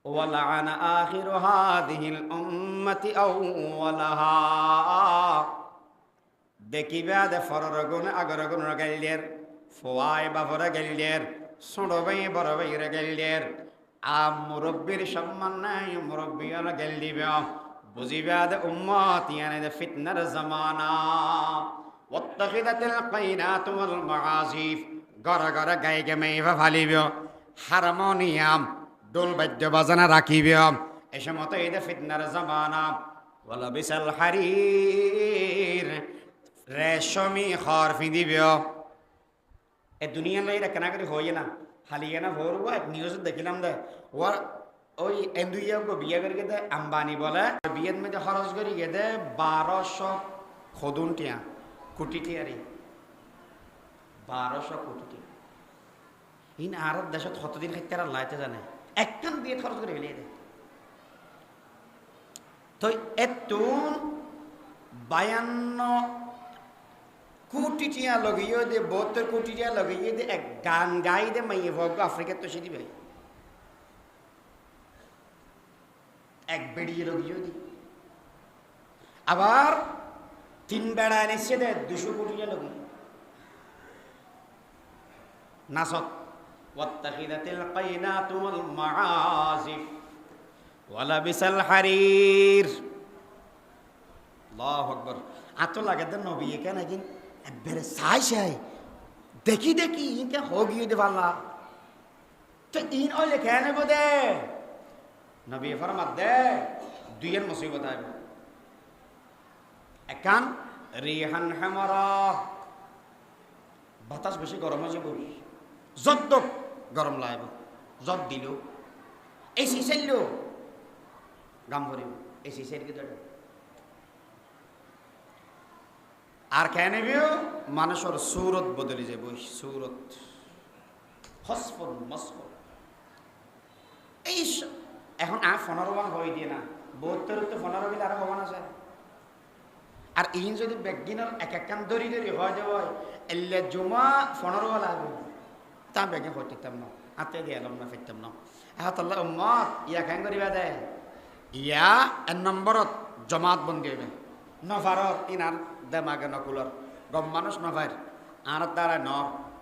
ওয়ালাআনা আখিরু হাযিহিল উম্মতি আওয়ালাহা, দেখিবা দে ফরর গুণ আগর গুণ গাইলের ফোয়াই বাবরা গাইলের ছোড় ভাই বড় ভাইরা গাইলের মুরব্বীর সম্মান নাই মুরব্বী আর গাইল দিবে বুঝিবা দে উম্মত ইয়ানে দে ফিতনার জামানা ওয়াত্তাখিদাতিল কাইনাত ওয়াল মাআজিফ গরা গরা গাইগে মেইবা ফালিবে হারমোনিয়াম ডোল বাদ্য বাজানা রাখিবে এই সময় তো এই দে ফিতনার জামানা ওয়ালা বিসাল হারির রেশমি খর ফিদিবে এ দুনিয়া লাই রা কেনা করে হই না হালিয়ে না ভরবো এক নিউজ দেখিলাম দে ওর ওই এন্দুইয়া গো বিয়ে করে দে আম্বানি বলে বিয়ের মধ্যে খরচ করি গে দে 1200 খদুন টিয়া কোটি টিয়ারি 1200 কোটি টিয়া ইন আরব দেশত কতদিন খাইতে আর লাইতে জানে একখান বিয়ে খরচ করে ফেলিয়ে দে তো এতুন 52 কোটি টিয়া লগাইও দে 72 কোটি টিয়া লগাইয়ে দে এক গান গাই দে মাইয়ে ভোগ আফ্রিকা তো সিদি ভাই এক বেড়িয়ে লগিয়ে দি আবার 3 বেড়া এনেছে দে 200 কোটি লগি নাসত ওয়াত্তাখিদাতিল কাইনাতু ওয়াল মাআজিফ ওয়ালা বিসাল হারির আল্লাহু আকবার আতো লাগে দেন নবী এখানে কিন একবারে সাই দেখি ইনকে হোগিয়ে দে ভাল্লা তো ইন ওলে কেন বদে নবী ফরমাত দে দুইয়ের মুসিবত আইব একান রিহান হামারা বাতাস বেশি গরম হয়ে যাব যত গরম লাগব যত দিল এসি চাইল গাম ভরিব এসি চাইকে ধরে আর কেন মানুষের সুরত বদলে যাব সুরত হসফন মস্কর এই এখন আর 15 হয়ে দিয়ে না 72 তো 15 বিল আরো হওয়া না যায় আর ইন যদি বেগিনার এক কান দরি হয়ে যাওয়ায় এলে জমা 15 লাগবে তা বেগে হইতাম না হাতে দিয়ে এলাম না ফিরতাম না হাত আল্লাহ উম্মত ইয়া কেন করিবা দে ইয়া এক নম্বরত জমাত বন্দি হইবে নফারত ইনার দেমাগে নকুলর গম মানুষ নফার আর তারা ন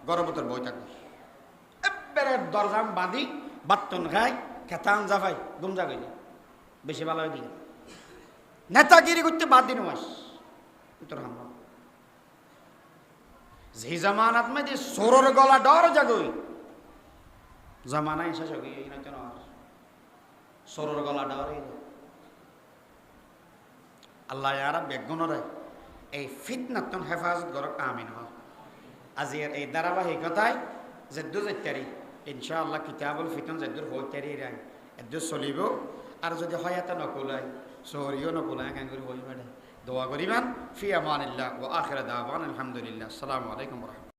গরবতর বই থাকবে এবারে দরজাম বাঁধি বাত্তন খাই খেতান জাফাই গুমজা গইলে বেশি ভালো হয়ে দিকে নেতাগিরি করতে বাদ দিন মাস উত্তর হামলা যে জামানাত মে যে সোরর গলা ডর জাগই জামানা শেষ হয়ে গিয়ে না কেন সোরর গলা ডর আল্লাহ ইয়ারা বেগুনরে এই ফিতনাতন হেফাজত করক আমিন হ আজির এই ধারাবাহিকতায় জেদ্দু জেত্তারি ইনশাআল্লাহ কিতাবুল ফিতন জেদ্দুর হইতারি রাই এদ্দু চলিব আর যদি হয়াতা নকুলাই সরিও নকুলাই কেন করি হই মেডে দোয়া করিবান ফি আমানিল্লাহ ওয়া আখির দাওয়ান আলহামদুলিল্লাহ আসসালামু আলাইকুম ওয়া রাহমাতুল্লাহ